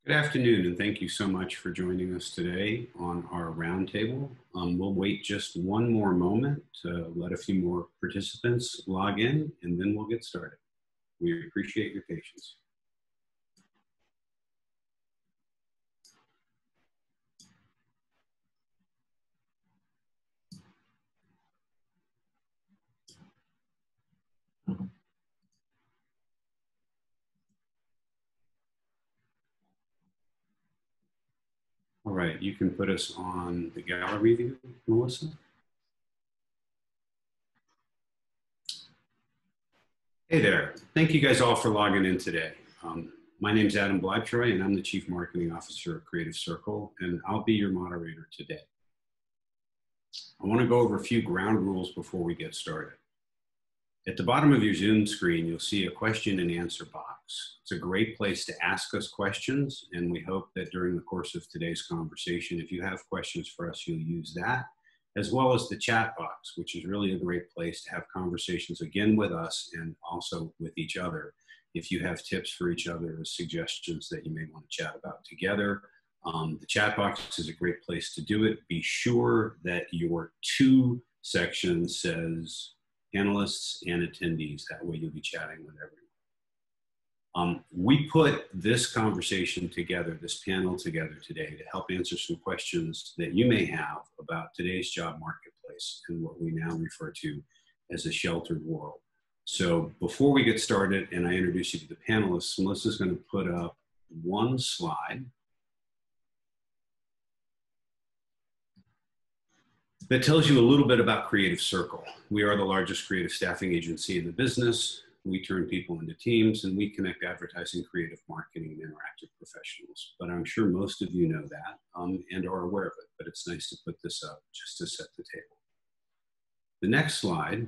Good afternoon, and thank you so much for joining us today on our roundtable. We'll wait just one more moment to let a few more participants log in, and then we'll get started. We appreciate your patience. All right, you can put us on the gallery view, Melissa. Hey there. Thank you guys all for logging in today. My name is Adam Bleibtreu, and I'm the Chief Marketing Officer at Creative Circle, and I'll be your moderator today. I want to go over a few ground rules before we get started. At the bottom of your Zoom screen, you'll see a question and answer box. It's a great place to ask us questions, and we hope that during the course of today's conversation, if you have questions for us, you'll use that, as well as the chat box, which is really a great place to have conversations again with us and also with each other. If you have tips for each other or suggestions that you may want to chat about together, the chat box is a great place to do it. Be sure that your to section says panelists and attendees. That way you'll be chatting with everyone. We put this conversation together, this panel together today to help answer some questions that you may have about today's job marketplace and what we now refer to as a sheltered world. So before we get started and I introduce you to the panelists, Melissa's going to put up one slide that tells you a little bit about Creative Circle. We are the largest creative staffing agency in the business. We turn people into teams, and we connect advertising, creative marketing, and interactive professionals. But I'm sure most of you know that and are aware of it, but it's nice to put this up just to set the table. The next slide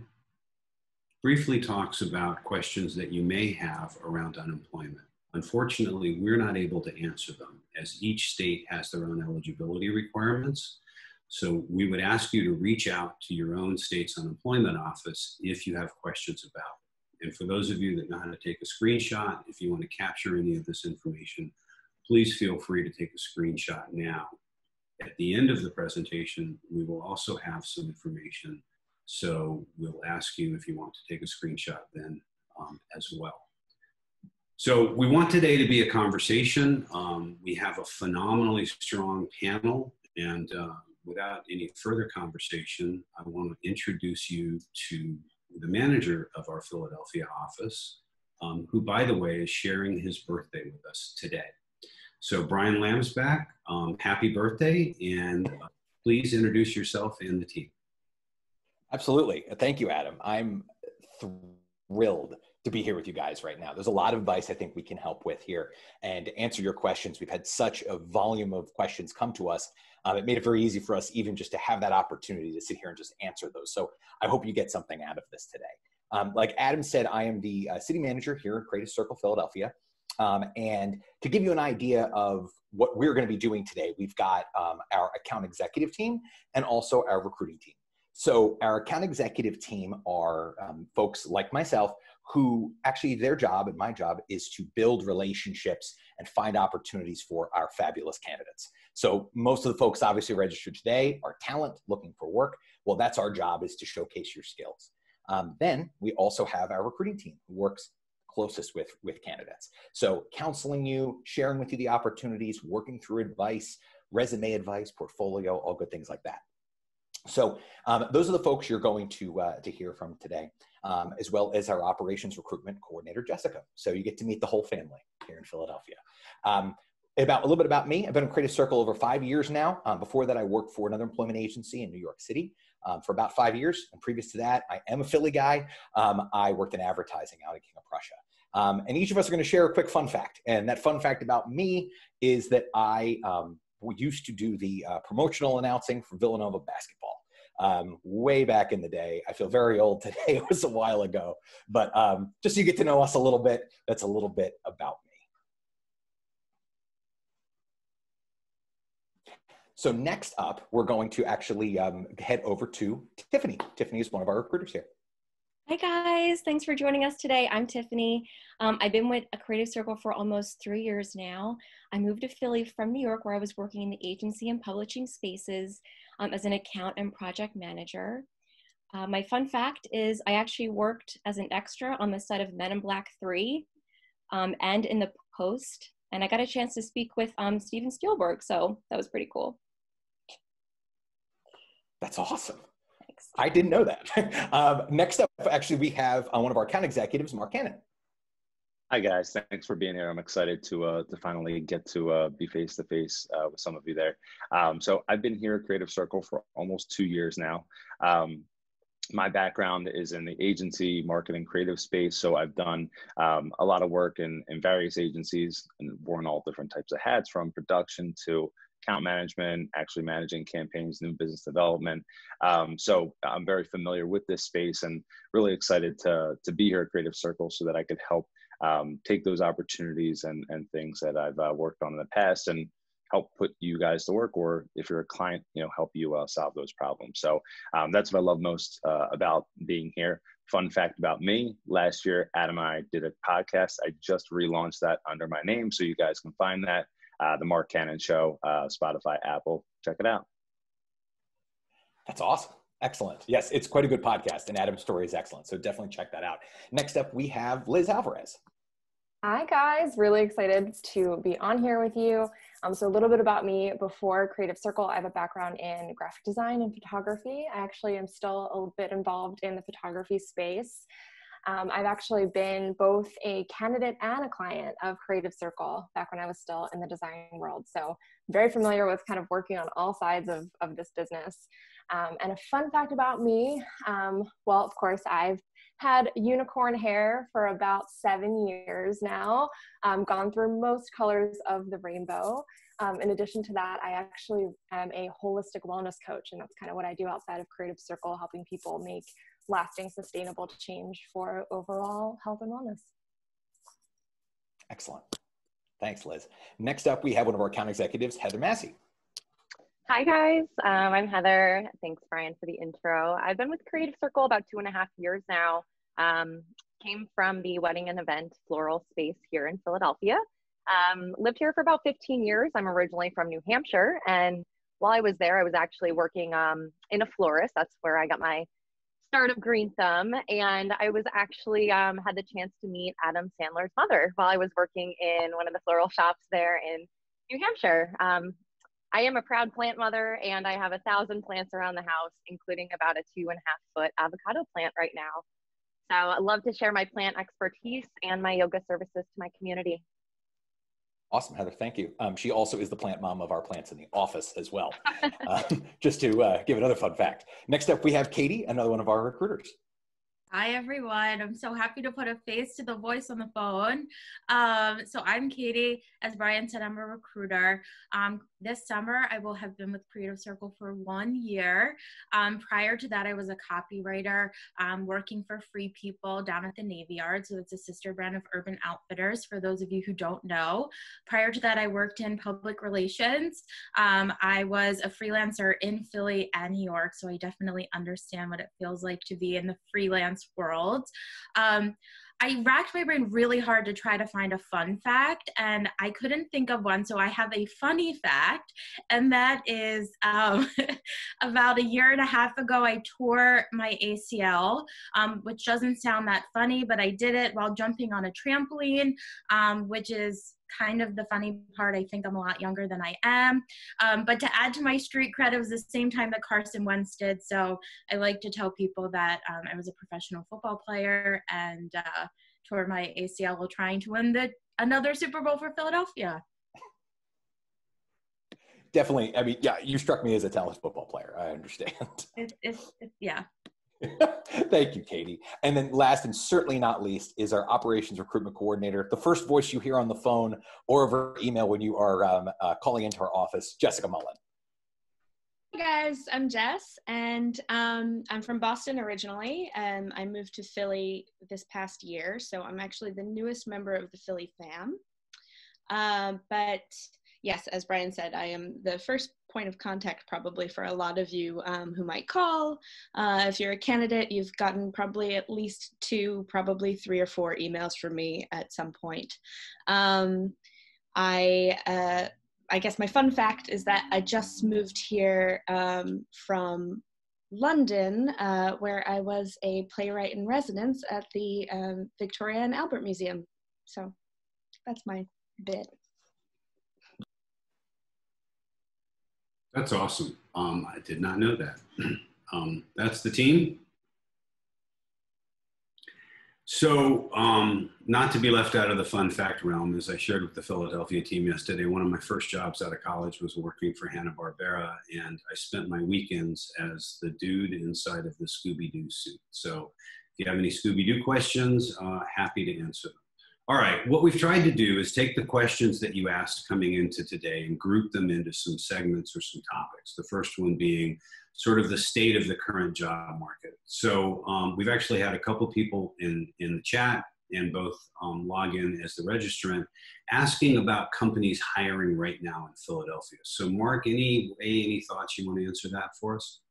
briefly talks about questions that you may have around unemployment. Unfortunately, we're not able to answer them, as each state has their own eligibility requirements. So we would ask you to reach out to your own state's unemployment office if you have questions about it. And for those of you that know how to take a screenshot, if you want to capture any of this information, please feel free to take a screenshot now. At the end of the presentation, we will also have some information. So we'll ask you if you want to take a screenshot then as well. So we want today to be a conversation. We have a phenomenally strong panel, and without any further conversation, I want to introduce you to the manager of our Philadelphia office, who, by the way, is sharing his birthday with us today. So Brian Lamsback, happy birthday, and please introduce yourself and the team. Absolutely. Thank you, Adam. I'm thrilled to be here with you guys right now. There's a lot of advice I think we can help with here and to answer your questions. We've had such a volume of questions come to us. It made it very easy for us even just to have that opportunity to sit here and just answer those. So I hope you get something out of this today. Like Adam said, I am the city manager here in Creative Circle, Philadelphia. And to give you an idea of what we're going to be doing today, we've got our account executive team and also our recruiting team. So our account executive team are folks like myself who actually their job and my job is to build relationships and find opportunities for our fabulous candidates. So most of the folks obviously registered today are talent looking for work. Well, that's our job, is to showcase your skills. Then we also have our recruiting team who works closest with candidates. So counseling you, sharing with you the opportunities, working through advice, resume advice, portfolio, all good things like that. So those are the folks you're going to hear from today, as well as our operations recruitment coordinator, Jessica. So you get to meet the whole family here in Philadelphia. A little bit about me. I've been in Creative Circle over 5 years now. Before that, I worked for another employment agency in New York City for about 5 years. And previous to that, I am a Philly guy. I worked in advertising out in King of Prussia. And each of us are going to share a quick fun fact. And that fun fact about me is that I used to do the promotional announcing for Villanova basketball. Way back in the day. I feel very old today. It was a while ago. But just so you get to know us a little bit, that's a little bit about me. So next up, we're going to actually head over to Tiffany. Tiffany is one of our recruiters here. Hi guys, thanks for joining us today. I'm Tiffany. I've been with a creative circle for almost 3 years now. I moved to Philly from New York, where I was working in the agency and publishing spaces as an account and project manager. My fun fact is I actually worked as an extra on the set of Men in Black 3 and in the post, and I got a chance to speak with Steven Spielberg, so that was pretty cool. That's awesome. I didn't know that. Next up, actually, we have one of our account executives, Mark Cannon. Hi guys, thanks for being here. I'm excited to finally get to be face to face with some of you there. So I've been here at Creative Circle for almost 2 years now. My background is in the agency, marketing, creative space. So I've done a lot of work in various agencies and worn all different types of hats, from production to account management, actually managing campaigns, new business development. So I'm very familiar with this space and really excited to be here at Creative Circle so that I could help take those opportunities and things that I've worked on in the past and help put you guys to work, or if you're a client, help you solve those problems. So that's what I love most about being here. Fun fact about me, last year, Adam and I did a podcast. I just relaunched that under my name, so you guys can find that. The Mark Cannon Show, Spotify, Apple, check it out. That's awesome. Excellent. Yes, it's quite a good podcast, and Adam's story is excellent, so definitely check that out. Next up, we have Liz Alvarez. Hi guys, really excited to be on here with you. So a little bit about me. Before Creative Circle, I have a background in graphic design and photography. I actually am still a bit involved in the photography space. I've actually been both a candidate and a client of Creative Circle back when I was still in the design world. So very familiar with kind of working on all sides of this business. And a fun fact about me, well, of course, I've had unicorn hair for about 7 years now, gone through most colors of the rainbow. In addition to that, I actually am a holistic wellness coach, and that's kind of what I do outside of Creative Circle, helping people make lasting, sustainable change for overall health and wellness. Excellent. Thanks, Liz. Next up, we have one of our account executives, Heather Massey. Hi guys, I'm Heather. Thanks Brian for the intro. I've been with Creative Circle about 2.5 years now. Came from the wedding and event floral space here in Philadelphia. Lived here for about 15 years. I'm originally from New Hampshire, and while I was there, I was actually working in a florist. That's where I got my start of Green Thumb, and I was actually had the chance to meet Adam Sandler's mother while I was working in one of the floral shops there in New Hampshire. I am a proud plant mother, and I have 1,000 plants around the house, including about a 2.5-foot avocado plant right now. So I love to share my plant expertise and my yoga services to my community. Awesome, Heather, thank you. She also is the plant mom of our plants in the office as well, just to give another fun fact. Next up, we have Katie, another one of our recruiters. Hi, everyone. I'm so happy to put a face to the voice on the phone. So I'm Katie. As Brian said, I'm a recruiter. This summer, I will have been with Creative Circle for 1 year. Prior to that, I was a copywriter working for Free People down at the Navy Yard. So it's a sister brand of Urban Outfitters, for those of you who don't know. Prior to that, I worked in public relations. I was a freelancer in Philly and New York, so I definitely understand what it feels like to be in the freelance world. I racked my brain really hard to try to find a fun fact, and I couldn't think of one, so I have a funny fact, and that is about 1.5 years ago, I tore my ACL, which doesn't sound that funny, but I did it while jumping on a trampoline, which is kind of the funny part. I think I'm a lot younger than I am. But to add to my street cred, it was the same time that Carson Wentz did. So I like to tell people that I was a professional football player and tore my ACL while trying to win another Super Bowl for Philadelphia. Definitely. I mean, yeah, you struck me as a talented football player. I understand. Yeah. Thank you, Katie. And then last and certainly not least is our operations recruitment coordinator, the first voice you hear on the phone or over email when you are calling into our office, Jessica Mullin. Hey guys, I'm Jess, and I'm from Boston originally. I moved to Philly this past year, so I'm actually the newest member of the Philly fam. But yes, as Brian said, I am the first point of contact probably for a lot of you who might call. If you're a candidate, you've gotten probably at least 2, probably 3 or 4 emails from me at some point. I guess my fun fact is that I just moved here from London, where I was a playwright in residence at the Victoria and Albert Museum. So that's my bit. That's awesome. I did not know that. That's the team. So not to be left out of the fun fact realm, as I shared with the Philadelphia team yesterday, one of my first jobs out of college was working for Hanna-Barbera, and I spent my weekends as the dude inside of the Scooby Doo suit. So if you have any Scooby Doo questions, happy to answer them. All right, what we've tried to do is take the questions that you asked coming into today and group them into some segments or some topics. The first one being sort of the state of the current job market. So we've actually had a couple people in the chat and both log in as the registrant asking about companies hiring right now in Philadelphia. So Mark, any thoughts you want to answer that for us?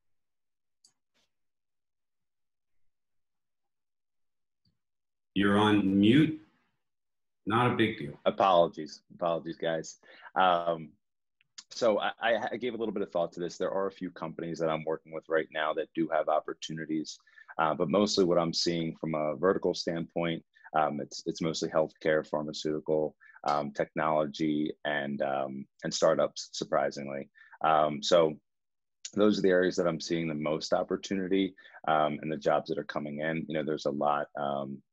You're on mute. Not a big deal. Apologies, guys. So I gave a little bit of thought to this. There are a few companies that I'm working with right now that do have opportunities, but mostly what I'm seeing from a vertical standpoint, it's mostly healthcare, pharmaceutical, technology, and startups, surprisingly. So those are the areas that I'm seeing the most opportunity, and the jobs that are coming in. You know, there's a lot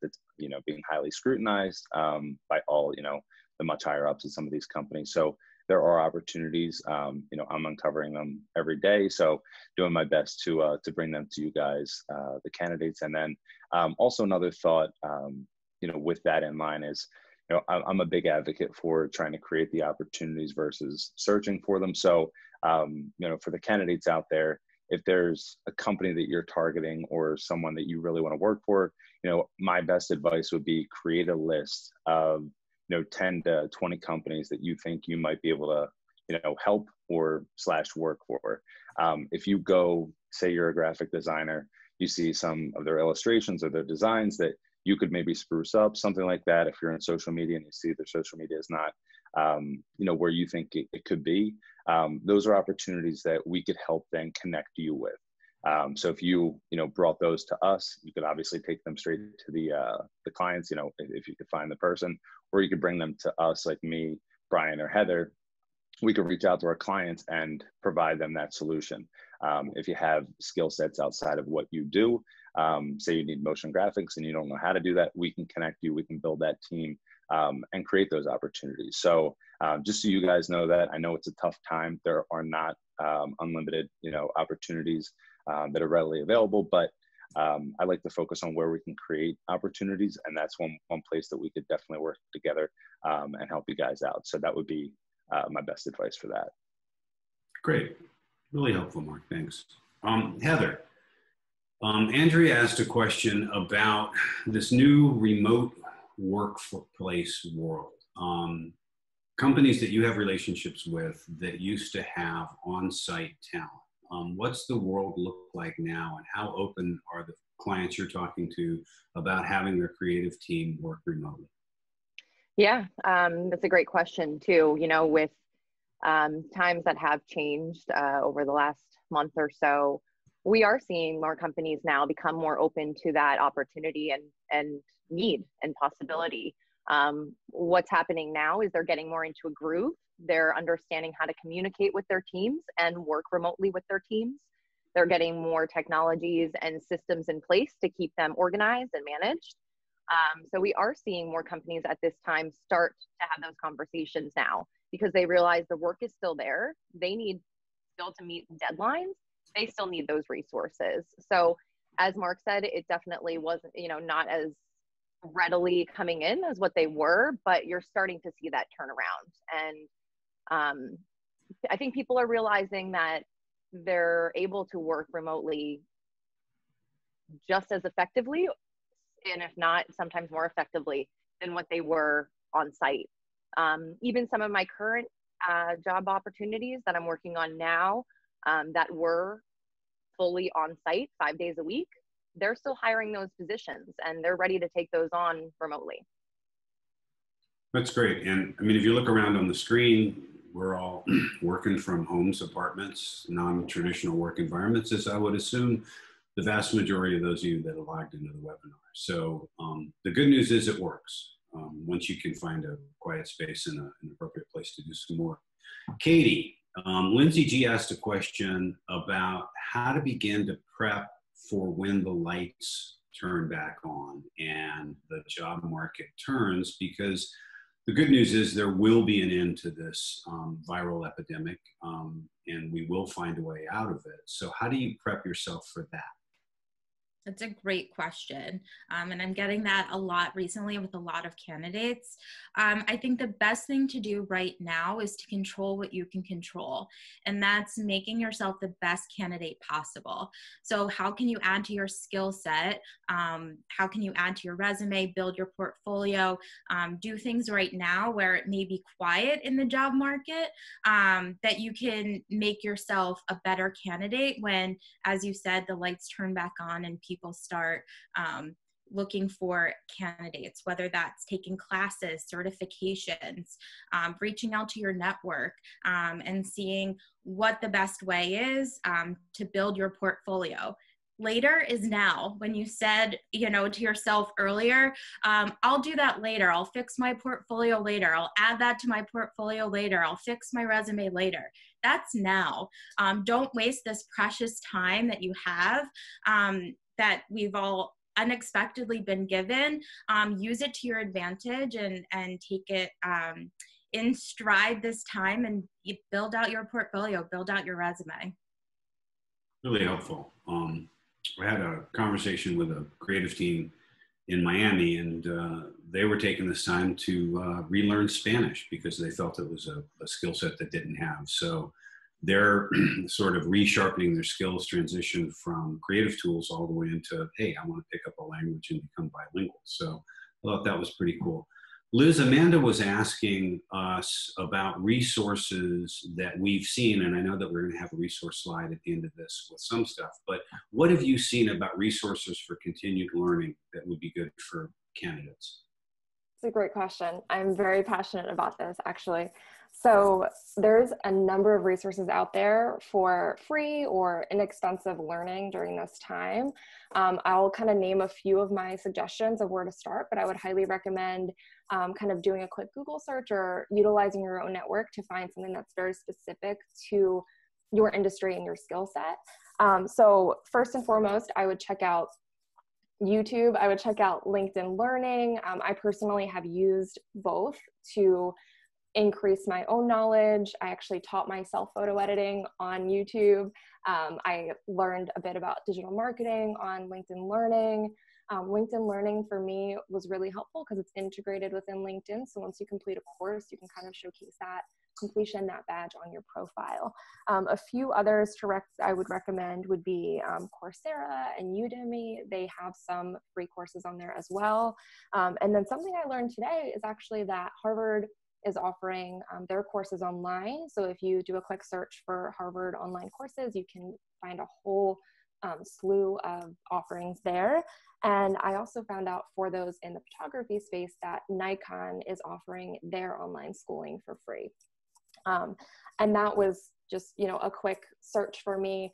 that's being highly scrutinized by all the much higher ups of some of these companies. So there are opportunities. I'm uncovering them every day. So doing my best to bring them to you guys, the candidates. And then also another thought, with that in mind is, I'm a big advocate for trying to create the opportunities versus searching for them. So, for the candidates out there, if there's a company that you're targeting or someone that you really want to work for, my best advice would be create a list of 10 to 20 companies that you think you might be able to, help or / work for. If you go, say you're a graphic designer, you see some of their illustrations or their designs that you could maybe spruce up, something like that. If you're in social media and you see their social media is not, where you think it could be, those are opportunities that we could help then connect you with. So if you, brought those to us, you could obviously take them straight to the clients, if you could find the person, or you could bring them to us, like me, Brian, or Heather. We could reach out to our clients and provide them that solution. If you have skill sets outside of what you do, say you need motion graphics and you don't know how to do that, we can connect you, we can build that team, and create those opportunities. So just so you guys know that, I know it's a tough time. There are not unlimited, opportunities that are readily available, but I like to focus on where we can create opportunities, and that's one place that we could definitely work together and help you guys out. So that would be my best advice for that. Great, really helpful, Mark. Thanks, Heather. Andrea asked a question about this new remote workplace world. Companies that you have relationships with that used to have on-site talent. What's the world look like now, and how open are the clients you're talking to about having their creative team work remotely? Yeah, that's a great question too. With times that have changed over the last month or so, we are seeing more companies now become more open to that opportunity and need and possibility. What's happening now is they're getting more into a groove. They're understanding how to communicate with their teams and work remotely with their teams. They're getting more technologies and systems in place to keep them organized and managed. So we are seeing more companies at this time start to have those conversations now, because they realize the work is still there. They need still to meet deadlines. They still need those resources. So as Mark said, it definitely wasn't, not as readily coming in as what they were, but you're starting to see that turnaround. And I think people are realizing that they're able to work remotely just as effectively, and if not, sometimes more effectively than what they were on site. Even some of my current job opportunities that I'm working on now that were fully on site 5 days a week. They're still hiring those positions and they're ready to take those on remotely. That's great. And I mean, if you look around on the screen, we're all working from homes, apartments, non-traditional work environments, as I would assume the vast majority of those of you that are logged into the webinar. So the good news is it works once you can find a quiet space and an appropriate place to do some work. Katie, Lindsay G asked a question about how to begin to prep for when the lights turn back on and the job market turns, because the good news is there will be an end to this viral epidemic, and we will find a way out of it. So how do you prep yourself for that? That's a great question. And I'm getting that a lot recently with a lot of candidates. I think the best thing to do right now is to control what you can control. And that's making yourself the best candidate possible. So how can you add to your skill set? How can you add to your resume, build your portfolio, do things right now where it may be quiet in the job market, that you can make yourself a better candidate when, as you said, the lights turn back on and people start looking for candidates, whether that's taking classes, certifications, reaching out to your network, and seeing what the best way is to build your portfolio. Later is now. When you said, you know, to yourself earlier, I'll do that later. I'll fix my portfolio later. I'll add that to my portfolio later. I'll fix my resume later. That's now. Don't waste this precious time that you have, that we've all unexpectedly been given. Use it to your advantage and take it in stride this time, and you build out your portfolio, build out your resume. Really helpful. I had a conversation with a creative team in Miami, and they were taking this time to relearn Spanish because they felt it was a skill set that didn't have. So they're sort of resharpening their skills, transition from creative tools all the way into, hey, I want to pick up a language and become bilingual. So I thought that was pretty cool. Liz, Amanda was asking us about resources that we've seen, and I know that we're going to have a resource slide at the end of this with some stuff, but what have you seen about resources for continued learning that would be good for candidates? It's a great question. I'm very passionate about this, actually. So there's a number of resources out there for free or inexpensive learning during this time. I'll kind of name a few of my suggestions of where to start, but I would highly recommend kind of doing a quick Google search or utilizing your own network to find something that's very specific to your industry and your skill set. So first and foremost, I would check out YouTube. I would check out LinkedIn Learning. I personally have used both to increase my own knowledge. I actually taught myself photo editing on YouTube. I learned a bit about digital marketing on LinkedIn Learning. LinkedIn Learning for me was really helpful because it's integrated within LinkedIn. So once you complete a course, you can kind of showcase that completion, that badge on your profile. A few others I would recommend would be Coursera and Udemy. They have some free courses on there as well. And then something I learned today is actually that Harvard is offering their courses online. So if you do a quick search for Harvard online courses, you can find a whole slew of offerings there. And I also found out for those in the photography space that Nikon is offering their online schooling for free. And that was just, you know, a quick search for me.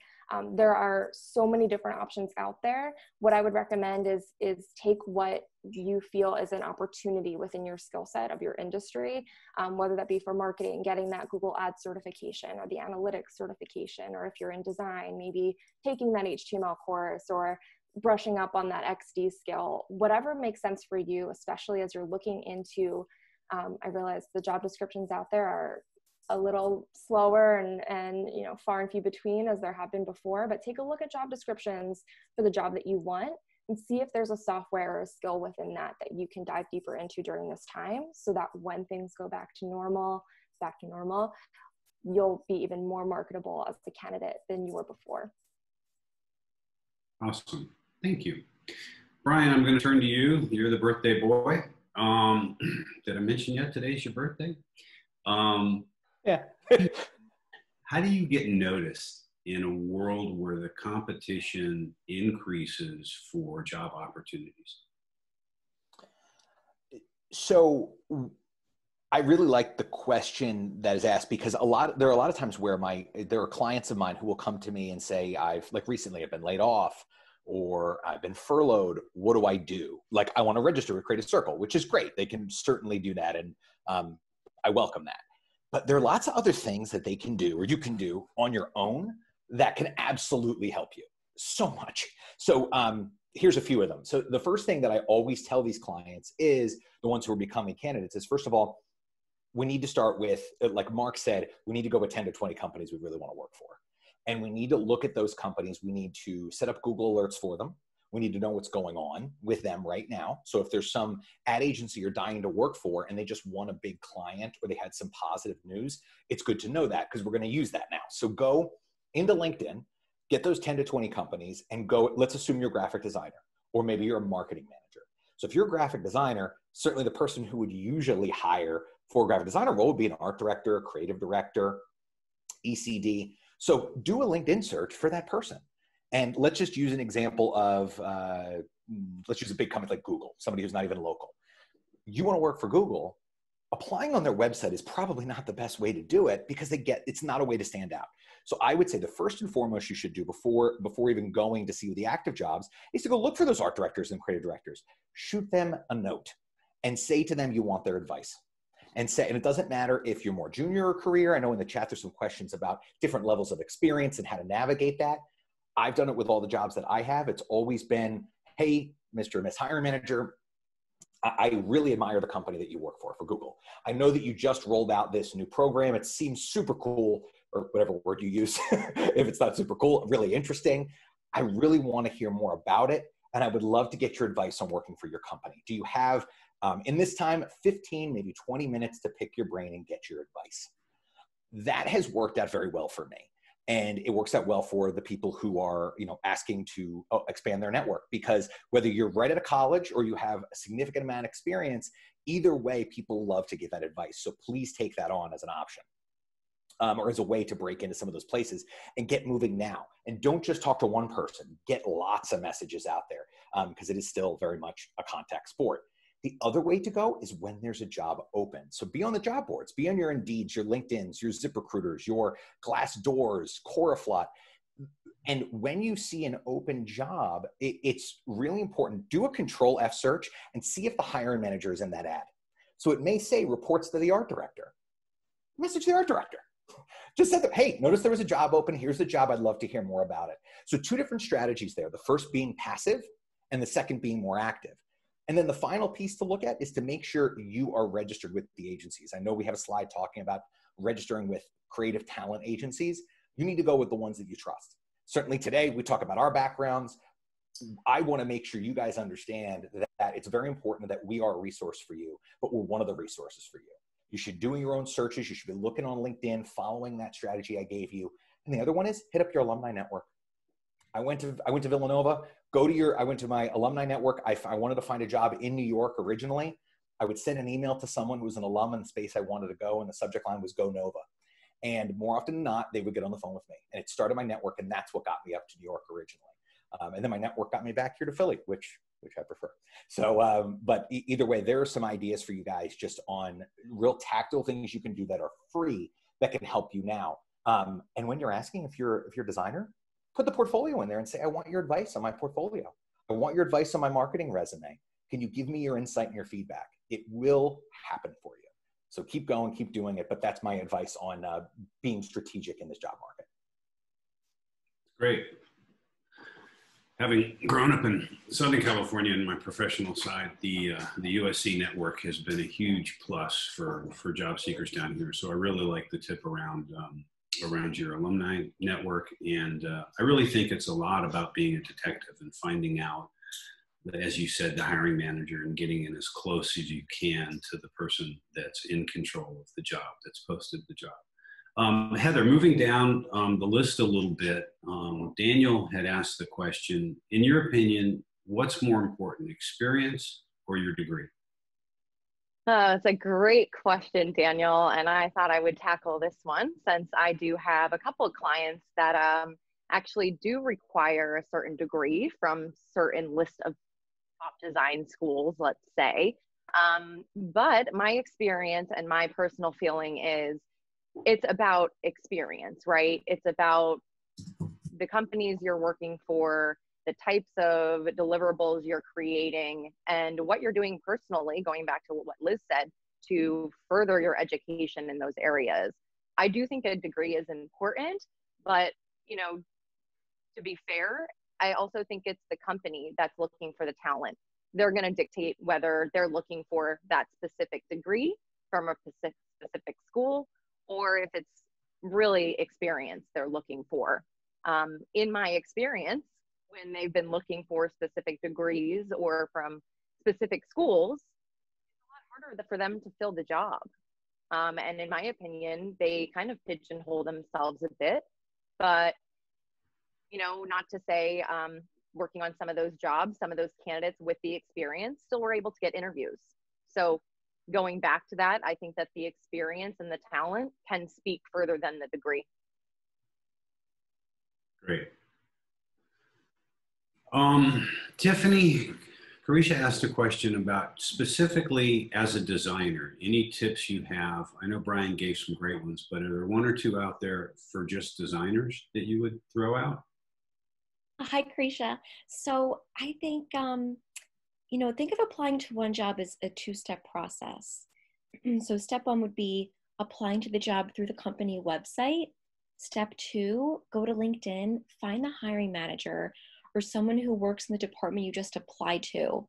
There are so many different options out there. What I would recommend is take what you feel is an opportunity within your skill set of your industry, whether that be for marketing, getting that Google Ads certification or the analytics certification, or if you're in design, maybe taking that HTML course or brushing up on that XD skill, whatever makes sense for you, especially as you're looking into, I realize the job descriptions out there are a little slower and you know, far and few between as there have been before, but take a look at job descriptions for the job that you want and see if there's a software or a skill within that you can dive deeper into during this time, so that when things go back to normal, you'll be even more marketable as a candidate than you were before. Awesome, thank you. Brian, I'm going to turn to you. You're the birthday boy. Did I mention yet today's your birthday? Yeah. How do you get noticed in a world where the competition increases for job opportunities? So I really like the question that is asked, because there are a lot of times where there are clients of mine who will come to me and say, recently I've been laid off, or I've been furloughed. What do I do? Like, I want to register with Creative Circle, which is great. They can certainly do that. And I welcome that. But there are lots of other things that they can do, or you can do on your own, that can absolutely help you so much. So here's a few of them. So the first thing that I always tell these clients is, the ones who are becoming candidates, is, first of all, we need to start with, like Mark said, we need to go with 10 to 20 companies we really want to work for. And we need to look at those companies. We need to set up Google alerts for them. We need to know what's going on with them right now. So if there's some ad agency you're dying to work for and they just won a big client, or they had some positive news, it's good to know that, because we're going to use that now. So go into LinkedIn, get those 10 to 20 companies, and go, let's assume you're a graphic designer, or maybe you're a marketing manager. So if you're a graphic designer, certainly the person who would usually hire for a graphic designer role would be an art director, a creative director, ECD. So do a LinkedIn search for that person. And let's just use an example of, let's use a big company like Google, somebody who's not even local. You want to work for Google, applying on their website is probably not the best way to do it, because it's not a way to stand out. So I would say the first and foremost you should do before even going to see the active jobs is to go look for those art directors and creative directors. Shoot them a note and say to them you want their advice. And it doesn't matter if you're more junior or career. I know in the chat there's some questions about different levels of experience and how to navigate that. I've done it with all the jobs that I have. It's always been, hey, Mr. and Miss Hiring Manager, I really admire the company that you work for Google. I know that you just rolled out this new program. It seems super cool, or whatever word you use, if it's not super cool, really interesting. I really want to hear more about it, and I would love to get your advice on working for your company. Do you have, in this time, 15, maybe 20 minutes to pick your brain and get your advice? That has worked out very well for me. And it works out well for the people who are, asking to expand their network, because whether you're right out of college or you have a significant amount of experience, either way, people love to give that advice. So please take that on as an option, or as a way to break into some of those places and get moving now. And don't just talk to one person, get lots of messages out there, because it is still very much a contact sport. The other way to go is when there's a job open. So be on the job boards, be on your Indeeds, your LinkedIns, your ZipRecruiters, your Glassdoors, Coraflot. And when you see an open job, it's really important. Do a Control F search and see if the hiring manager is in that ad. So it may say reports to the art director. Message the art director. Just said, hey, notice there was a job open. Here's the job. I'd love to hear more about it. So two different strategies there. The first being passive and the second being more active. And then the final piece to look at is to make sure you are registered with the agencies. I know we have a slide talking about registering with creative talent agencies. You need to go with the ones that you trust. Certainly today, we talk about our backgrounds. I want to make sure you guys understand that it's very important that we are a resource for you, but we're one of the resources for you. You should do your own searches. You should be looking on LinkedIn, following that strategy I gave you. And the other one is hit up your alumni network. I went to Villanova. I went to my alumni network. I wanted to find a job in New York originally. I would send an email to someone who was an alum in the space I wanted to go, and the subject line was Go Nova. And more often than not, they would get on the phone with me. And it started my network, and that's what got me up to New York originally. And then my network got me back here to Philly, which I prefer. So, but either way, there are some ideas for you guys just on real tactile things you can do that are free that can help you now. And when you're asking if you're a designer, put the portfolio in there and say, I want your advice on my portfolio. I want your advice on my marketing resume. Can you give me your insight and your feedback? It will happen for you. So keep going, keep doing it. But that's my advice on being strategic in this job market. Great. Having grown up in Southern California in my professional side, the USC network has been a huge plus for job seekers down here. So I really like the tip around your alumni network. And I really think it's a lot about being a detective and finding out, as you said, the hiring manager, and getting in as close as you can to the person that's in control of the job, that's posted the job. Heather, moving down the list a little bit, Daniel had asked the question, in your opinion, what's more important, experience or your degree? It's a great question, Daniel, and I thought I would tackle this one since I do have a couple of clients that actually do require a certain degree from certain list of top design schools, let's say. But my experience and my personal feeling is it's about experience, right? It's about the companies you're working for, the types of deliverables you're creating, and what you're doing personally, going back to what Liz said, to further your education in those areas. I do think a degree is important, but, you know, to be fair, I also think it's the company that's looking for the talent. They're going to dictate whether they're looking for that specific degree from a specific school, or if it's really experience they're looking for. In my experience, when they've been looking for specific degrees or from specific schools, it's a lot harder for them to fill the job. And in my opinion, they kind of pigeonhole themselves a bit. But, you know, not to say working on some of those jobs, some of those candidates with the experience still were able to get interviews. So going back to that, I think that the experience and the talent can speak further than the degree. Great. Tiffany, Carisha asked a question about specifically as a designer, any tips you have? I know Brian gave some great ones, but are there one or two out there for just designers that you would throw out? Hi, Carisha. So I think, you know, think of applying to one job as a two-step process. So step one would be applying to the job through the company website. Step two, go to LinkedIn, find the hiring manager or someone who works in the department you just applied to.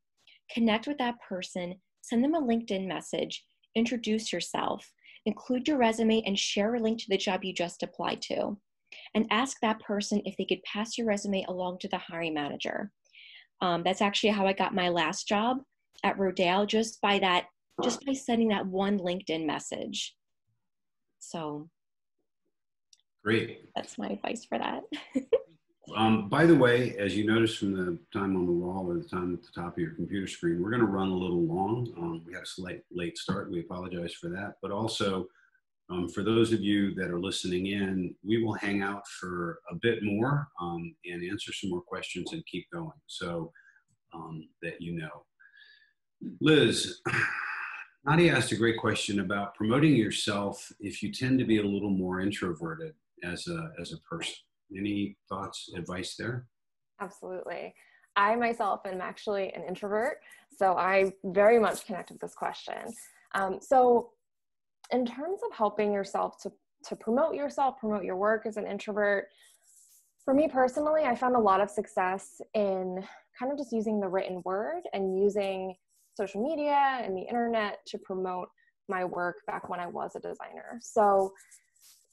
Connect with that person, send them a LinkedIn message, introduce yourself, include your resume, and share a link to the job you just applied to. And ask that person if they could pass your resume along to the hiring manager. That's actually how I got my last job at Rodale, just by sending that one LinkedIn message. So great. That's my advice for that. By the way, as you notice from the time on the wall or the time at the top of your computer screen, we're going to run a little long. We had a slight late start. We apologize for that. But also, for those of you that are listening in, we will hang out for a bit more and answer some more questions and keep going, so that you know. Liz, Nadia asked a great question about promoting yourself if you tend to be a little more introverted as a person. Any thoughts, advice there? Absolutely. I myself am actually an introvert, so I very much connect with this question. So in terms of helping yourself to promote yourself, promote your work as an introvert, for me personally, I found a lot of success in kind of just using the written word and using social media and the internet to promote my work back when I was a designer. So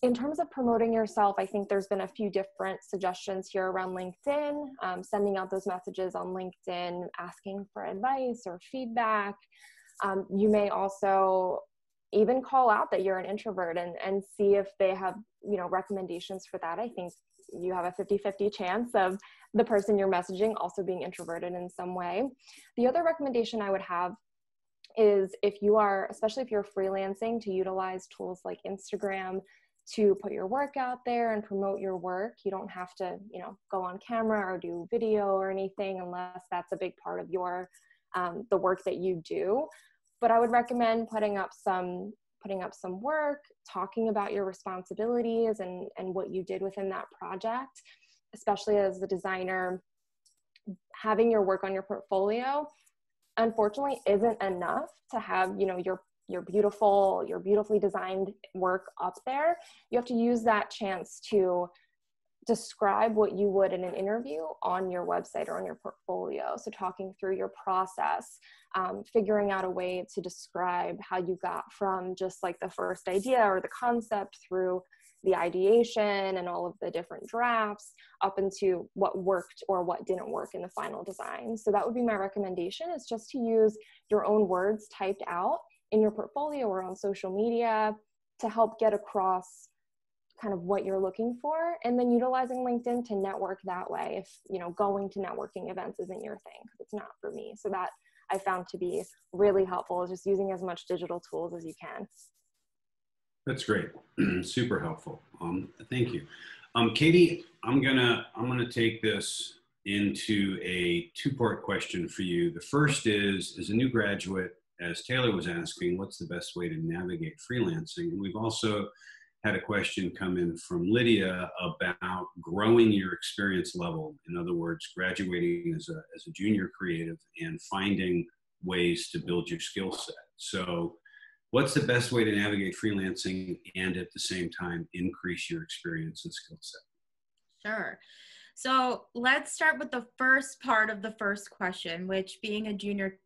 in terms of promoting yourself, I think there's been a few different suggestions here around LinkedIn, sending out those messages on LinkedIn, asking for advice or feedback. You may also even call out that you're an introvert and see if they have, you know, recommendations for that. I think you have a 50-50 chance of the person you're messaging also being introverted in some way. The other recommendation I would have is if you are, especially if you're freelancing, to utilize tools like Instagram to put your work out there and promote your work. You don't have to, you know, go on camera or do video or anything unless that's a big part of your, the work that you do. But I would recommend putting up some work, talking about your responsibilities and what you did within that project, especially as a designer. Having your work on your portfolio, unfortunately, isn't enough to have, you know, your beautifully designed work up there. You have to use that chance to describe what you would in an interview on your website or on your portfolio. So talking through your process, figuring out a way to describe how you got from just like the first idea or the concept through the ideation and all of the different drafts up into what worked or what didn't work in the final design. So that would be my recommendation, is just to use your own words typed out in your portfolio or on social media to help get across kind of what you're looking for, and then utilizing LinkedIn to network that way if, you know, going to networking events isn't your thing, because it's not for me. So that I found to be really helpful, is just using as much digital tools as you can. That's great. Super helpful. Thank you. Katie, I'm gonna take this into a two-part question for you. The first is, as a new graduate, as Taylor was asking, what's the best way to navigate freelancing? And we've also had a question come in from Lydia about growing your experience level. In other words, graduating as a junior creative and finding ways to build your skill set. So what's the best way to navigate freelancing and at the same time increase your experience and skill set? Sure. So let's start with the first part of the first question, which being a junior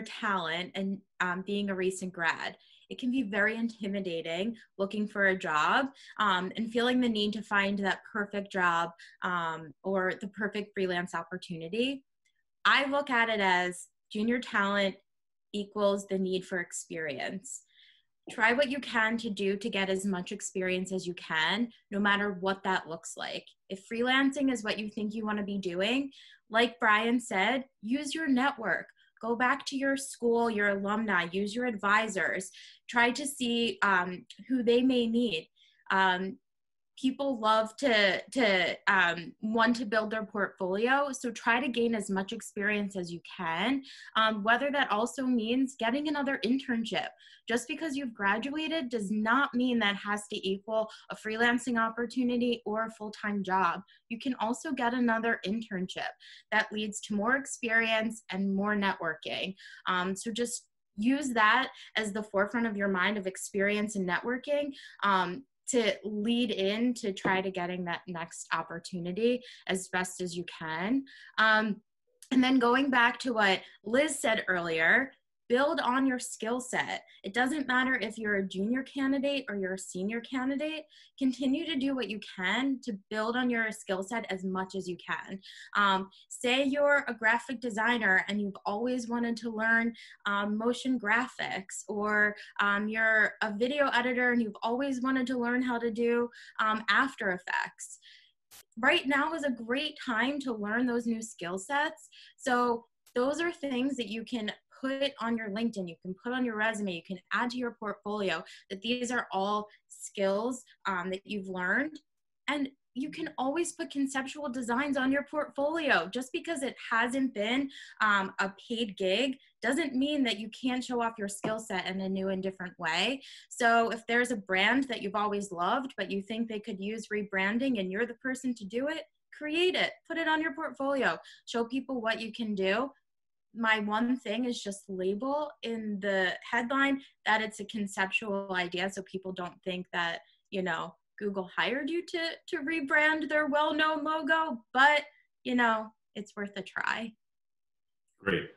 talent and being a recent grad. It can be very intimidating looking for a job and feeling the need to find that perfect job or the perfect freelance opportunity. I look at it as junior talent equals the need for experience. Try what you can to do to get as much experience as you can, no matter what that looks like. If freelancing is what you think you want to be doing, like Brian said, use your network. Go back to your school, your alumni, use your advisors, try to see who they may need. People love to want to build their portfolio, so try to gain as much experience as you can, whether that also means getting another internship. Just because you've graduated does not mean that has to equal a freelancing opportunity or a full-time job. You can also get another internship that leads to more experience and more networking. So just use that as the forefront of your mind of experience and networking to lead in to try to getting that next opportunity as best as you can. And then going back to what Liz said earlier, build on your skill set. It doesn't matter if you're a junior candidate or you're a senior candidate, continue to do what you can to build on your skill set as much as you can. Say you're a graphic designer and you've always wanted to learn motion graphics, or you're a video editor and you've always wanted to learn how to do After Effects. Right now is a great time to learn those new skill sets. So those are things that you can put on your LinkedIn, you can put on your resume, you can add to your portfolio, that these are all skills that you've learned. And you can always put conceptual designs on your portfolio. Just because it hasn't been a paid gig doesn't mean that you can't show off your skill set in a new and different way. So if there's a brand that you've always loved, but you think they could use rebranding and you're the person to do it, create it, put it on your portfolio, show people what you can do. My one thing is just label in the headline that it's a conceptual idea, so people don't think that, you know, Google hired you to rebrand their well-known logo, but, you know, it's worth a try. Great.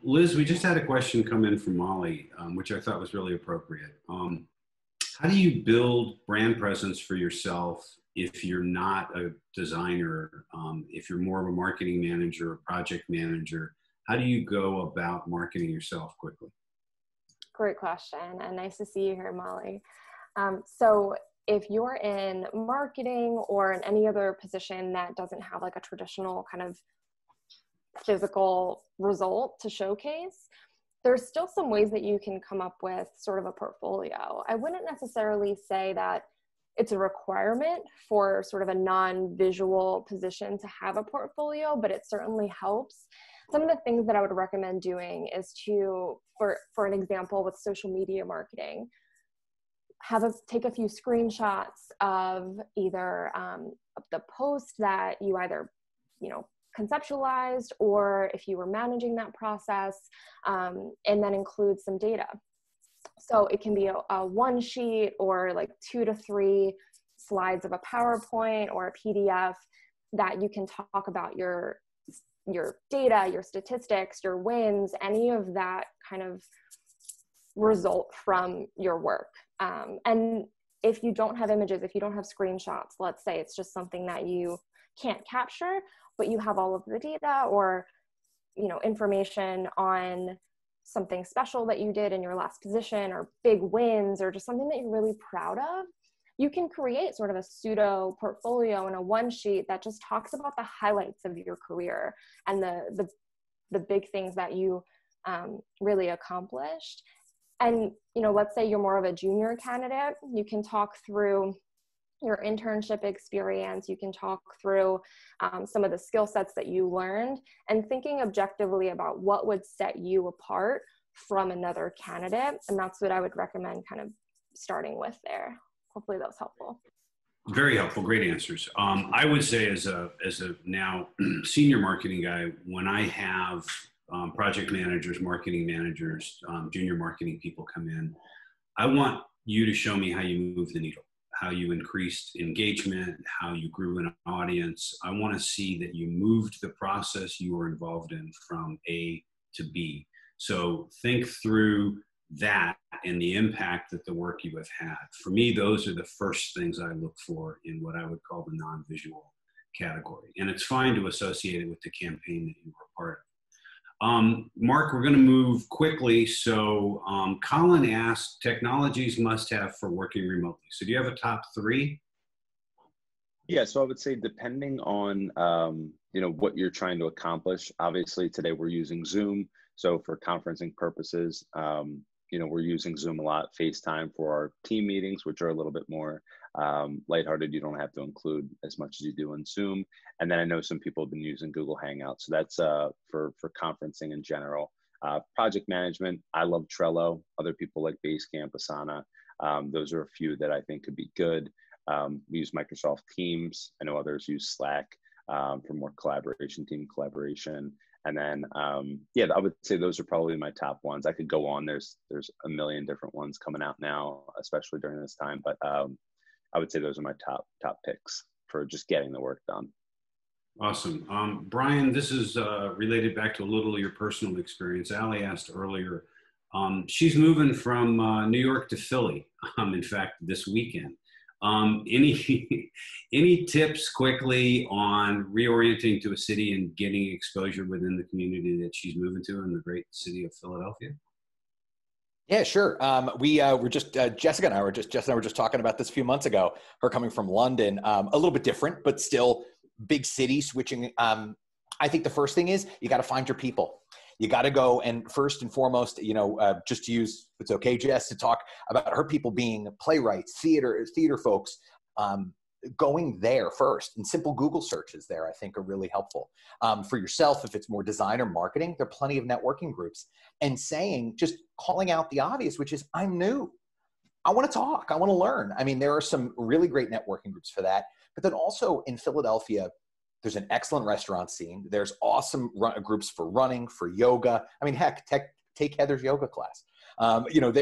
Liz, we just had a question come in from Molly, which I thought was really appropriate. How do you build brand presence for yourself if you're not a designer, if you're more of a marketing manager or project manager? How do you go about marketing yourself quickly? Great question, and nice to see you here, Molly. So if you're in marketing or in any other position that doesn't have like a traditional kind of physical result to showcase, there's still some ways that you can come up with sort of a portfolio. I wouldn't necessarily say that it's a requirement for sort of a non-visual position to have a portfolio, but it certainly helps. Some of the things that I would recommend doing is to, for an example with social media marketing, take a few screenshots of either the post that you either, you know, conceptualized, or if you were managing that process, and then include some data. So it can be a one sheet or like 2 to 3 slides of a PowerPoint or a PDF that you can talk about your data, your statistics, your wins, any of that kind of result from your work. And if you don't have images, if you don't have screenshots, let's say it's just something that you can't capture, but you have all of the data or, you know, information on something special that you did in your last position or big wins or just something that you're really proud of, you can create sort of a pseudo portfolio in a one sheet that just talks about the highlights of your career and the big things that you really accomplished. And, you know, let's say you're more of a junior candidate, you can talk through your internship experience, you can talk through some of the skill sets that you learned, and thinking objectively about what would set you apart from another candidate. And that's what I would recommend kind of starting with there. Hopefully that was helpful. Very helpful, great answers. I would say as a now senior marketing guy, when I have project managers, marketing managers, junior marketing people come in, I want you to show me how you move the needle, how you increased engagement, how you grew an audience. I want to see that you moved the process you were involved in from A to B. So think through that and the impact that the work you have had. For me, those are the first things I look for in what I would call the non-visual category. And it's fine to associate it with the campaign that you were a part of. Mark, we're going to move quickly. So Colin asked, technologies must have for working remotely. So do you have a top 3? Yeah, so I would say depending on you know, what you're trying to accomplish. Obviously today we're using Zoom. So for conferencing purposes, you know, we're using Zoom a lot, FaceTime for our team meetings, which are a little bit more lighthearted. You don't have to include as much as you do in Zoom. And then I know some people have been using Google Hangouts. So that's for conferencing in general. Project management, I love Trello. Other people like Basecamp, Asana. Those are a few that I think could be good. We use Microsoft Teams. I know others use Slack for more collaboration, team collaboration. And then, yeah, I would say those are probably my top ones. I could go on. There's a million different ones coming out now, especially during this time. But I would say those are my top picks for just getting the work done. Awesome. Brian, this is related back to a little of your personal experience. Allie asked earlier, she's moving from New York to Philly, in fact, this weekend. Any tips quickly on reorienting to a city and getting exposure within the community that she's moving to in the great city of Philadelphia? Yeah, sure. We were just, Jessica and I were just talking about this a few months ago, her coming from London, a little bit different, but still big city switching. I think the first thing is you got to find your people. You got to go and first and foremost, you know, just to use, if it's okay, Jess, to talk about her people being playwrights, theater folks, going there first. And simple Google searches there, I think, are really helpful. For yourself, if it's more design or marketing, there are plenty of networking groups. And just calling out the obvious, which is, I'm new. I want to talk. I want to learn. I mean, there are some really great networking groups for that. But then also in Philadelphia, there's an excellent restaurant scene. There's awesome groups for running, for yoga. I mean, heck, take Heather's yoga class. You know,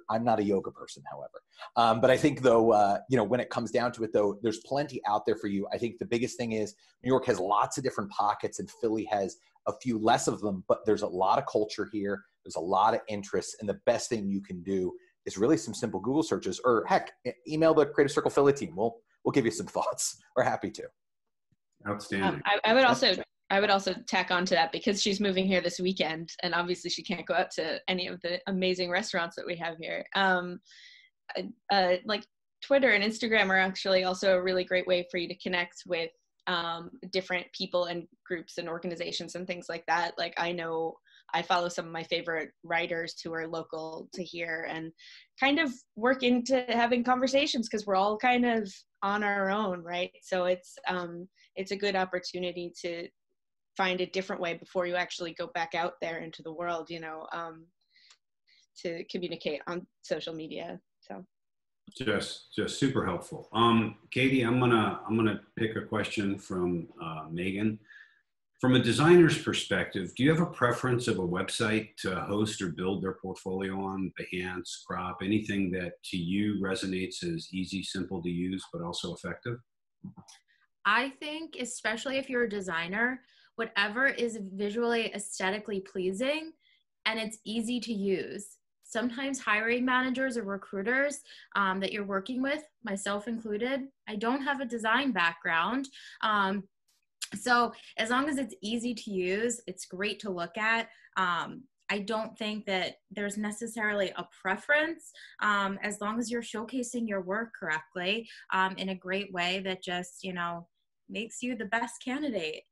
I'm not a yoga person, however. But I think though, you know, when it comes down to it though, there's plenty out there for you. I think the biggest thing is New York has lots of different pockets and Philly has a few less of them, but there's a lot of culture here. There's a lot of interests. And the best thing you can do is really some simple Google searches, or heck, email the Creative Circle Philly team. We'll give you some thoughts. We're happy to. Outstanding. I would also tack on to that, because she's moving here this weekend and obviously she can't go out to any of the amazing restaurants that we have here. Like Twitter and Instagram are actually also a really great way for you to connect with different people and groups and organizations and things like that. Like I know I follow some of my favorite writers who are local to here and kind of work into having conversations, because we're all kind of on our own, right? So it's a good opportunity to find a different way before you actually go back out there into the world, you know, to communicate on social media. So just super helpful. Katie, I'm gonna pick a question from Megan. From a designer's perspective, do you have a preference of a website to host or build their portfolio on? Behance, Crop, anything that to you resonates as easy, simple to use, but also effective? I think, especially if you're a designer, whatever is visually aesthetically pleasing and it's easy to use. Sometimes hiring managers or recruiters that you're working with, myself included, I don't have a design background. So as long as it's easy to use, it's great to look at. I don't think that there's necessarily a preference, as long as you're showcasing your work correctly in a great way that just, you know, makes you the best candidate.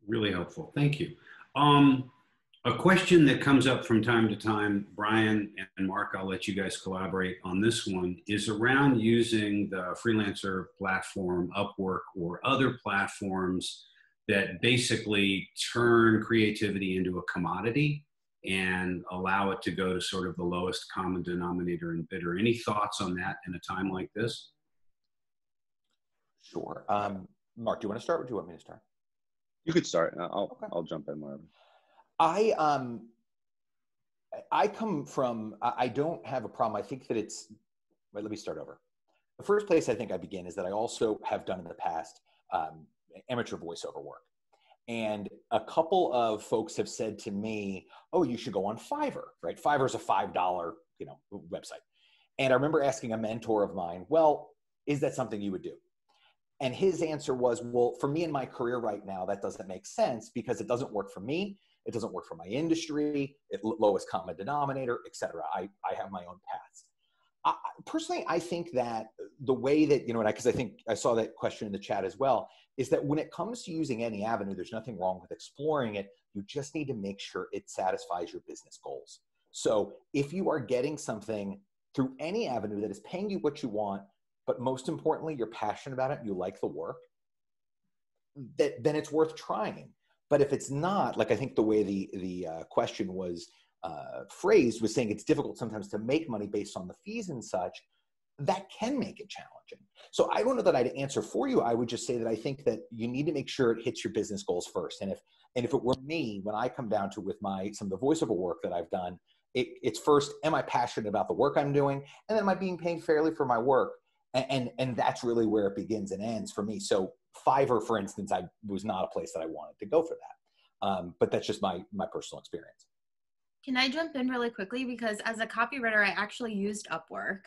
Really helpful. Thank you. A question that comes up from time to time, Brian and Mark, I'll let you guys collaborate on this one, is around using the Freelancer platform, Upwork, or other platforms that basically turn creativity into a commodity and allow it to go to sort of the lowest common denominator and bidder. Any thoughts on that in a time like this? Sure. Mark, do you want to start or do you want me to start? You could start. I'll jump in wherever. I come from, I don't have a problem. I think that it's, wait, let me start over. The first place I think I begin is that I also have done in the past amateur voiceover work. And a couple of folks have said to me, oh, you should go on Fiverr, right? Fiverr is a $5, website. And I remember asking a mentor of mine, well, is that something you would do? And his answer was, well, for me in my career right now, that doesn't make sense because it doesn't work for me. It doesn't work for my industry, lowest common denominator, et cetera. I have my own paths. Personally, I think that the way that, because I think I saw that question in the chat as well, is that when it comes to using any avenue, there's nothing wrong with exploring it. You just need to make sure it satisfies your business goals. So if you are getting something through any avenue that is paying you what you want, but most importantly, you're passionate about it and you like the work, then it's worth trying. But if it's not, like I think the way the question was phrased was saying it's difficult sometimes to make money based on the fees and such, that can make it challenging. So I don't know that I'd answer for you. I would just say that I think that you need to make sure it hits your business goals first. And if it were me, when I come down to with some of the voiceover work that I've done, it's first, am I passionate about the work I'm doing? And then am I being paid fairly for my work? And that's really where it begins and ends for me. So Fiverr, for instance, was not a place that I wanted to go for that. But that's just my personal experience. Can I jump in really quickly? Because as a copywriter, I actually used Upwork.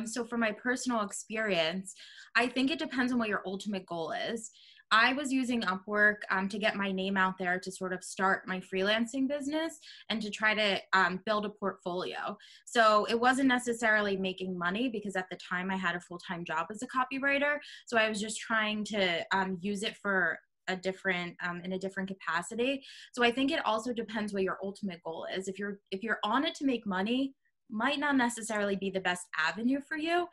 So for my personal experience, I think it depends on what your ultimate goal is. I was using Upwork to get my name out there to sort of start my freelancing business and to try to build a portfolio. So it wasn't necessarily making money because at the time I had a full-time job as a copywriter. So I was just trying to use it for in a different capacity. So I think it also depends what your ultimate goal is. If you're on it to make money, might not necessarily be the best avenue for you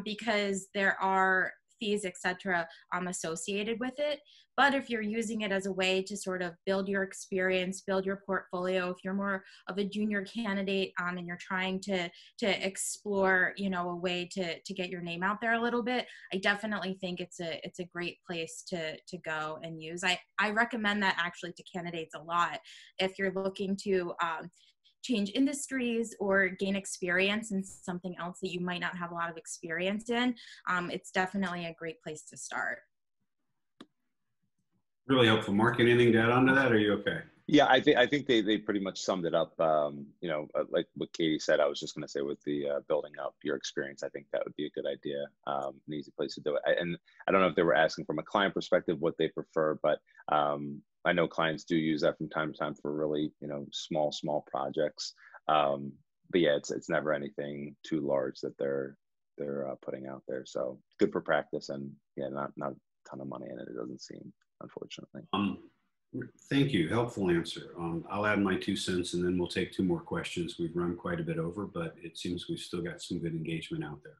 because there are fees, etc., associated with it. But if you're using it as a way to sort of build your experience, build your portfolio, if you're more of a junior candidate and you're trying to explore, a way to get your name out there a little bit, I definitely think it's a great place to go and use. I recommend that actually to candidates a lot if you're looking to change industries or gain experience in something else that you might not have a lot of experience in. It's definitely a great place to start. Really helpful. Mark, anything to add on to that? Or are you okay? Yeah, I think they pretty much summed it up. Like what Katie said, I was just going to say with the building up your experience, I think that would be a good idea, an easy place to do it. And I don't know if they were asking from a client perspective what they prefer, but I know clients do use that from time to time for really, small projects. But yeah, it's never anything too large that they're putting out there. So good for practice, and yeah, not a ton of money in it. It doesn't seem, unfortunately. Thank you. Helpful answer. I'll add my 2 cents and then we'll take 2 more questions. We've run quite a bit over, but it seems we've still got some good engagement out there.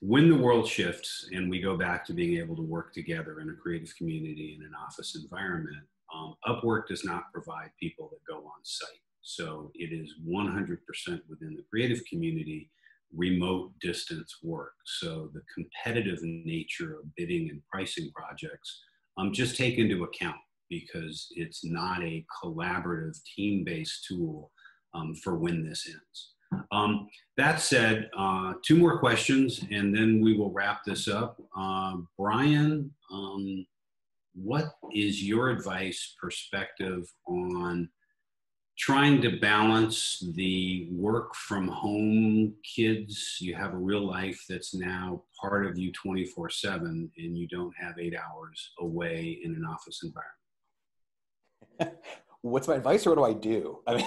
When the world shifts and we go back to being able to work together in a creative community in an office environment, Upwork does not provide people that go on site. So it is 100% within the creative community, remote distance work. So the competitive nature of bidding and pricing projects just take into account, because it's not a collaborative team-based tool for when this ends. That said, 2 more questions and then we will wrap this up. Brian, what is your advice, perspective on trying to balance the work from home kids? You have a real life that's now part of you 24/7 and you don't have 8 hours away in an office environment. What's my advice, or what do I do? I mean,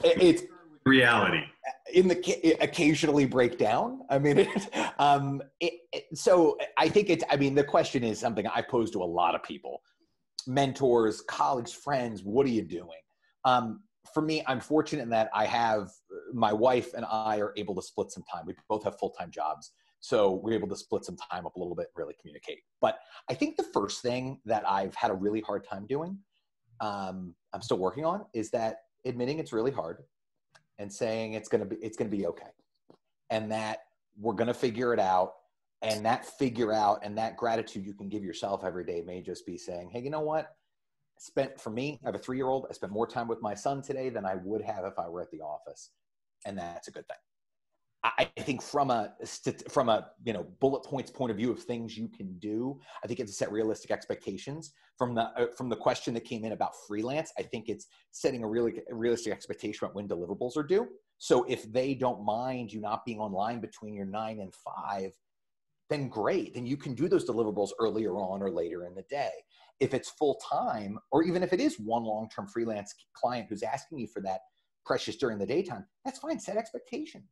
it's reality. Occasionally break down. I mean, so I think the question is something I pose to a lot of people. mentors, colleagues, friends, what are you doing? For me, I'm fortunate in that I have, my wife and I are able to split some time. We both have full-time jobs. So we're able to split some time up a little bit, really communicate. But I think the first thing that I've had a really hard time doing, I'm still working on, is that admitting it's really hard and saying it's gonna be okay. And that we're gonna figure it out. And that figure out and that gratitude you can give yourself every day may just be saying, hey, you know what? For me, I have a 3-year-old. I spent more time with my son today than I would have if I were at the office. And that's a good thing. I think from a bullet points point of view of things you can do, I think it's to set realistic expectations. From the question that came in about freelance, I think it's setting a really realistic expectation about when deliverables are due. So if they don't mind you not being online between your 9 and 5, then great. Then you can do those deliverables earlier on or later in the day. If it's full time, or even if it is one long-term freelance client who's asking you for that precious during the daytime, that's fine. Set expectations.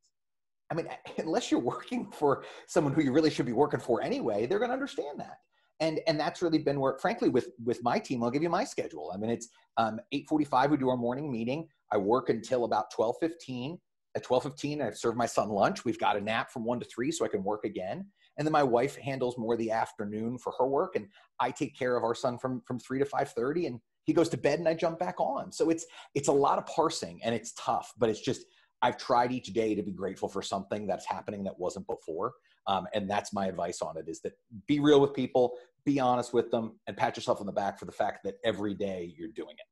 I mean, unless you're working for someone who you really should be working for anyway, they're going to understand that. And that's really been where, frankly, with my team, I'll give you my schedule. I mean, it's 8:45, we do our morning meeting. I work until about 12:15. At 12:15, I serve my son lunch. We've got a nap from 1 to 3 so I can work again. And then my wife handles more the afternoon for her work. And I take care of our son from 3 to 5:30, and he goes to bed and I jump back on. So it's a lot of parsing and it's tough, but it's just, I've tried each day to be grateful for something that's happening that wasn't before. And that's my advice on it, is that be real with people, be honest with them, and pat yourself on the back for the fact that every day you're doing it.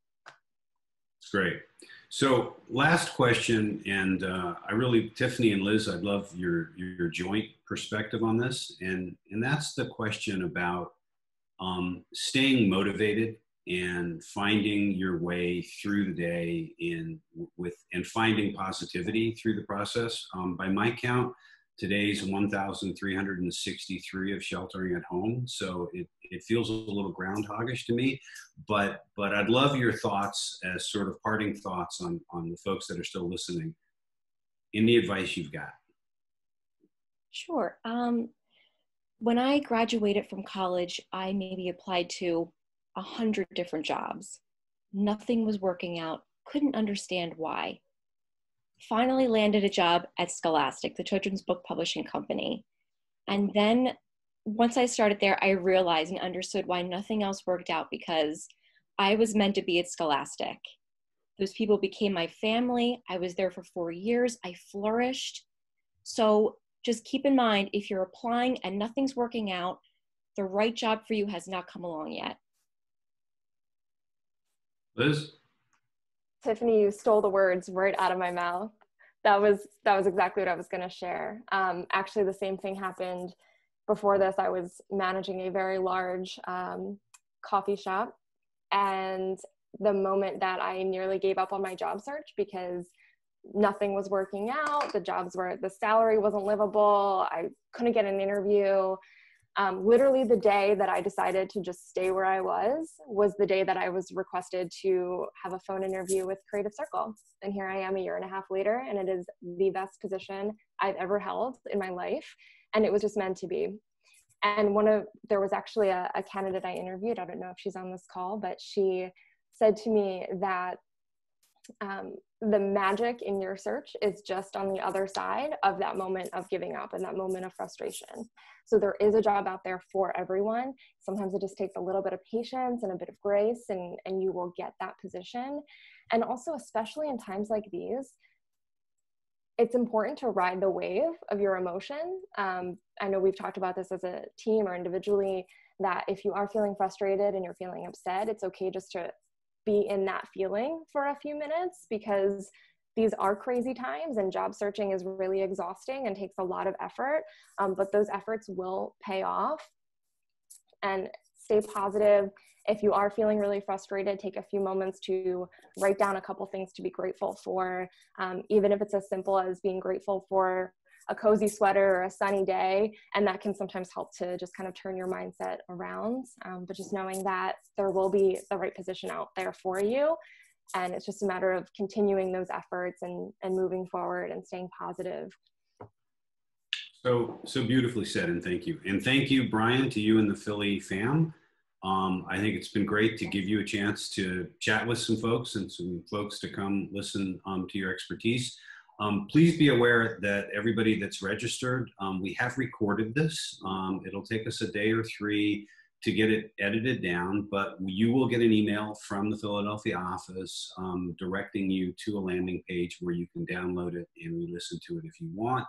It's great. So last question, and Tiffany and Liz, I'd love your joint perspective on this. And that's the question about staying motivated and finding your way through the day and finding positivity through the process. By my count, today's 1,363 of sheltering at home. So it feels a little groundhoggish to me, but I'd love your thoughts as sort of parting thoughts on the folks that are still listening. Any advice you've got? Sure. When I graduated from college, I maybe applied to 100 different jobs. Nothing was working out. Couldn't understand why. Finally landed a job at Scholastic, the children's book publishing company. And then once I started there, I realized and understood why nothing else worked out, because I was meant to be at Scholastic. Those people became my family. I was there for 4 years. I flourished. So just keep in mind, if you're applying and nothing's working out, the right job for you has not come along yet. Liz? Tiffany, you stole the words right out of my mouth. That was exactly what I was going to share. Actually, the same thing happened before this. I was managing a very large coffee shop, and the moment that I nearly gave up on my job search because nothing was working out, the salary wasn't livable, I couldn't get an interview. Literally the day that I decided to just stay where I was the day that I was requested to have a phone interview with Creative Circle. And here I am 1.5 years later, and it is the best position I've ever held in my life. And it was just meant to be. And there was actually a candidate I interviewed, I don't know if she's on this call, but she said to me that the magic in your search is just on the other side of that moment of giving up and that moment of frustration. So there is a job out there for everyone. Sometimes it just takes a little bit of patience and a bit of grace, and you will get that position. And also, especially in times like these, it's important to ride the wave of your emotion. I know we've talked about this as a team or individually, that if you are feeling frustrated and you're feeling upset, it's okay just to be in that feeling for a few minutes, because these are crazy times and job searching is really exhausting and takes a lot of effort, but those efforts will pay off. And stay positive. If you are feeling really frustrated, take a few moments to write down a couple things to be grateful for, even if it's as simple as being grateful for a cozy sweater or a sunny day, and that can sometimes help to just kind of turn your mindset around. But just knowing that there will be the right position out there for you, and it's just a matter of continuing those efforts and moving forward and staying positive. So beautifully said, and thank you. And thank you, Brian, to you and the Philly fam. I think it's been great to give you a chance to chat with some folks and some folks to come listen to your expertise. Please be aware that everybody that's registered, we have recorded this. It'll take us a day or 3 to get it edited down, but you will get an email from the Philadelphia office directing you to a landing page where you can download it and re-listen to it if you want.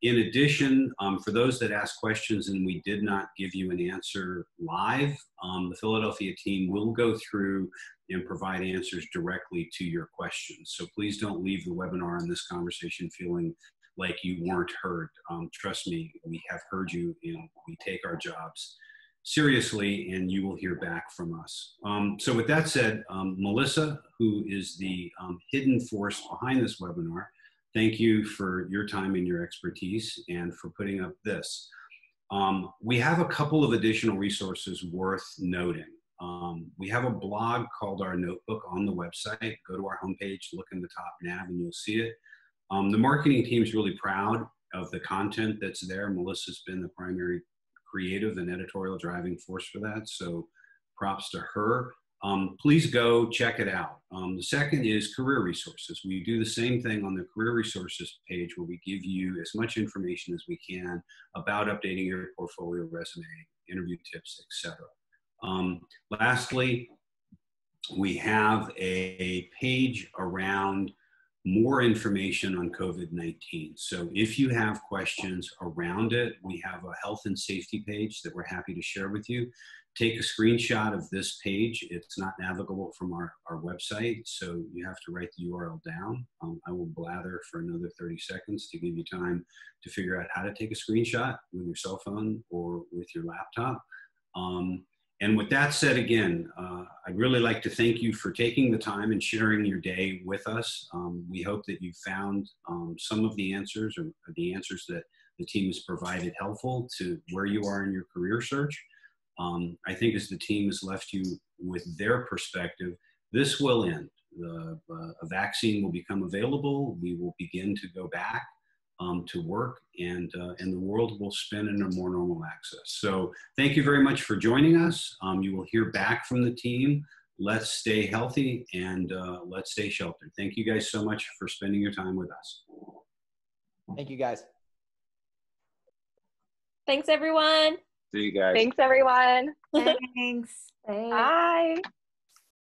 In addition, for those that ask questions and we did not give you an answer live, the Philadelphia team will go through and provide answers directly to your questions. So please don't leave the webinar and this conversation feeling like you weren't heard. Trust me, we have heard you and we take our jobs seriously, and you will hear back from us. So with that said, Melissa, who is the hidden force behind this webinar, thank you for your time and your expertise and for putting up this. We have a couple of additional resources worth noting. We have a blog called Our Notebook on the website. Go to our homepage, look in the top nav, and you'll see it. The marketing team is really proud of the content that's there. Melissa's been the primary creative and editorial driving force for that, so props to her. Please go check it out. The second is career resources. We do the same thing on the career resources page where we give you as much information as we can about updating your portfolio, resume, interview tips, etc. Lastly, we have a page around more information on COVID-19. So if you have questions around it, we have a health and safety page that we're happy to share with you. Take a screenshot of this page. It's not navigable from our website, so you have to write the URL down. I will blather for another 30 seconds to give you time to figure out how to take a screenshot with your cell phone or with your laptop. And with that said, again, I'd really like to thank you for taking the time and sharing your day with us. We hope that you found some of the answers or the answers that the team has provided helpful to where you are in your career search. I think as the team has left you with their perspective, this will end. A vaccine will become available. We will begin to go back to work, and the world will spin in a more normal access. So thank you very much for joining us. You will hear back from the team. Let's stay healthy and let's stay sheltered. Thank you guys so much for spending your time with us. Thank you, guys. Thanks, everyone. See you guys. Thanks, everyone. Thanks. Thanks. Bye.